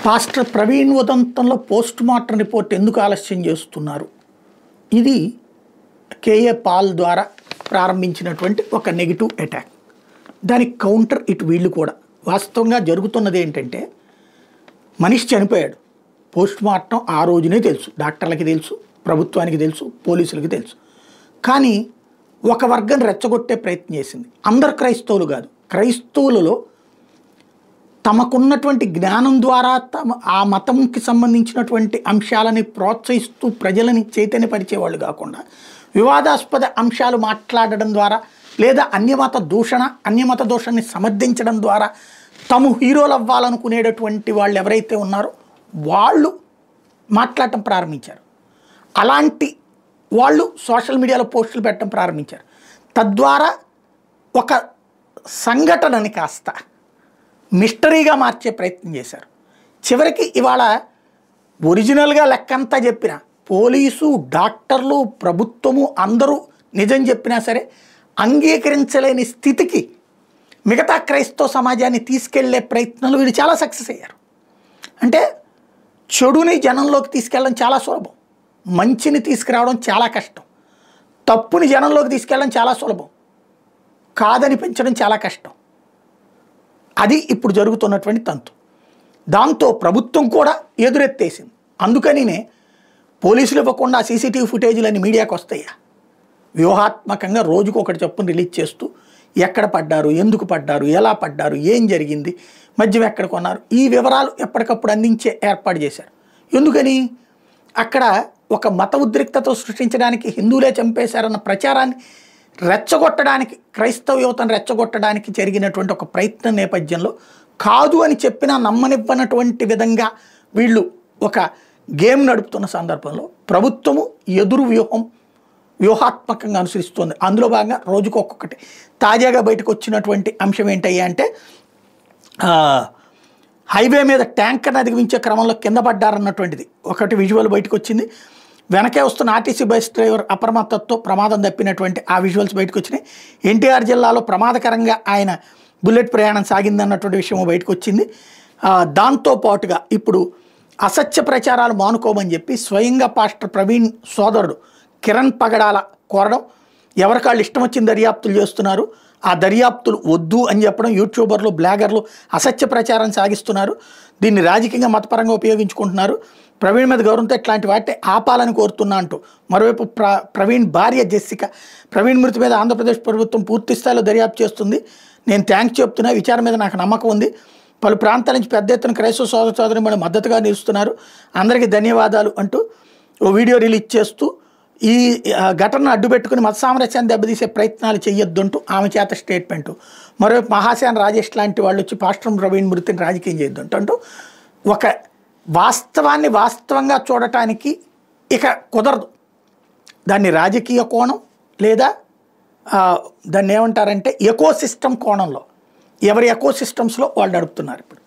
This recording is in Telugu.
పాస్టర్ ప్రవీణ్ ఉదంతంలో పోస్ట్ మార్టం రిపోర్ట్ ఎందుకు ఆలస్యం చేస్తున్నారు? ఇది కేఏ పాల్ ద్వారా ప్రారంభించినటువంటి ఒక నెగిటివ్ అటాక్. దానికి కౌంటర్ ఇటు వీళ్ళు కూడా. వాస్తవంగా జరుగుతున్నది ఏంటంటే, మనిషి చనిపోయాడు, పోస్ట్ మార్టం ఆ రోజునే తెలుసు, డాక్టర్లకి తెలుసు, ప్రభుత్వానికి తెలుసు, పోలీసులకి తెలుసు. కానీ ఒక వర్గం రెచ్చగొట్టే ప్రయత్నం చేసింది. అందరు క్రైస్తవులు కాదు, క్రైస్తవులలో తమకున్నటువంటి జ్ఞానం ద్వారా ఆ మతంకి సంబంధించినటువంటి అంశాలని ప్రోత్సహిస్తూ ప్రజలని చైతన్యపరిచేవాళ్ళు కాకుండా, వివాదాస్పద అంశాలు మాట్లాడడం ద్వారా లేదా అన్యమత దూషణని సమర్థించడం ద్వారా తాము హీరోలు అవ్వాలనుకునేటటువంటి వాళ్ళు ఎవరైతే ఉన్నారో వాళ్ళు మాట్లాడటం ప్రారంభించారు. అలాంటి వాళ్ళు సోషల్ మీడియాలో పోస్టులు పెట్టడం ప్రారంభించారు. తద్వారా ఒక సంఘటనని కాస్త మిస్టరీగా మార్చే ప్రయత్నం చేశారు. చివరికి ఇవాళ ఒరిజినల్గా లెక్కంతా చెప్పిన పోలీసు, డాక్టర్లు, ప్రభుత్వము అందరూ నిజం చెప్పినా సరే అంగీకరించలేని స్థితికి మిగతా క్రైస్తవ సమాజాన్ని తీసుకెళ్లే ప్రయత్నంలో వీళ్ళు చాలా సక్సెస్ అయ్యారు. అంటే చెడుని జనంలోకి తీసుకెళ్ళడం చాలా సులభం, మంచిని తీసుకురావడం చాలా కష్టం. తప్పుని జనంలోకి తీసుకెళ్ళడం చాలా సులభం, కాదని పెంచడం చాలా కష్టం. అది ఇప్పుడు జరుగుతున్నటువంటి తంతు. దాంతో ప్రభుత్వం కూడా ఎదురెత్తేసింది. అందుకనినే పోలీసులు ఇవ్వకుండా సీసీటీవీ ఫుటేజీలన్నీ మీడియాకు వస్తాయా? వ్యూహాత్మకంగా రోజుకు ఒకటి చొప్పున రిలీజ్ చేస్తూ ఎక్కడ పడ్డారు, ఎందుకు పడ్డారు, ఎలా పడ్డారు, ఏం జరిగింది, మద్యం ఎక్కడ కొన్నారు, ఈ వివరాలు ఎప్పటికప్పుడు అందించే ఏర్పాటు చేశారు. ఎందుకని? అక్కడ ఒక మత ఉద్రిక్తత సృష్టించడానికి, హిందువులే చంపేశారన్న ప్రచారాన్ని రెచ్చగొట్టడానికి, క్రైస్తవ యువతను రెచ్చగొట్టడానికి జరిగినటువంటి ఒక ప్రయత్నం నేపథ్యంలో కాదు అని చెప్పినా నమ్మనివ్వనటువంటి విధంగా వీళ్ళు ఒక గేమ్ నడుపుతున్న సందర్భంలో ప్రభుత్వము ఎదురు వ్యూహాత్మకంగా అనుసరిస్తుంది. అందులో భాగంగా రోజుకు ఒక్కొక్కటి. తాజాగా బయటకు వచ్చినటువంటి అంశం ఏంటయ్యా అంటే, హైవే మీద ట్యాంకర్ని అధిగమించే క్రమంలో కింద పడ్డారన్నటువంటిది ఒకటి విజువల్ బయటకు వచ్చింది. వెనకే వస్తున్న ఆర్టీసీ బస్ డ్రైవర్ అప్రమత్తతో ప్రమాదం తప్పినటువంటి ఆ విజువల్స్ బయటకు వచ్చినాయి. ఎన్టీఆర్ జిల్లాలో ప్రమాదకరంగా ఆయన బుల్లెట్ ప్రయాణం సాగిందన్నటువంటి విషయం బయటకు వచ్చింది. దాంతోపాటుగా ఇప్పుడు అసత్య ప్రచారాలు మానుకోమని చెప్పి స్వయంగా పాస్టర్ ప్రవీణ్ సోదరుడు కిరణ్ పగడాల కోరడం, ఎవరికాళ్ళు ఇష్టం వచ్చిన దర్యాప్తులు చేస్తున్నారు, ఆ దర్యాప్తులు వద్దు అని చెప్పడం, యూట్యూబర్లు, బ్లాగర్లు అసత్య ప్రచారం సాగిస్తున్నారు, దీన్ని రాజకీయంగా మతపరంగా ఉపయోగించుకుంటున్నారు, ప్రవీణ్ మీద గౌరవంతో ఇట్లాంటి వాటిని ఆపాలని కోరుతున్నా అంటూ మరోవైపు ప్రవీణ్ భార్య జెస్సిక, ప్రవీణ్ మృతి మీద ఆంధ్రప్రదేశ్ ప్రభుత్వం పూర్తి స్థాయిలో దర్యాప్తు చేస్తుంది, నేను థ్యాంక్స్ చెప్తున్నా, విచారం మీద నాకు నమ్మకం ఉంది, పలు ప్రాంతాల నుంచి పెద్ద ఎత్తున క్రైస్తవ సోదరి మన మద్దతుగా నిలుస్తున్నారు, అందరికీ ధన్యవాదాలు అంటూ ఓ వీడియో రిలీజ్ చేస్తూ ఈ ఘటనను అడ్డుపెట్టుకుని మత సామరస్యాన్ని దెబ్బతీసే ప్రయత్నాలు చేయొద్దంటూ ఆమె చేత స్టేట్మెంటు. మరోవైపు మహాశాన్ రాజేష్ లాంటి వాళ్ళు వచ్చి పాస్టర్ ప్రవీణ్ మృతిని రాజకీయం చేయొద్దంటూ అంటూ ఒక వాస్తవాన్ని వాస్తవంగా చూడటానికి ఇక కుదరదు. దాన్ని రాజకీయ కోణం లేదా దాన్ని ఏమంటారంటే ఎకో సిస్టమ్ కోణంలో, ఎవరి ఎకో సిస్టమ్స్లో వాళ్ళు నడుపుతున్నారు ఇప్పుడు.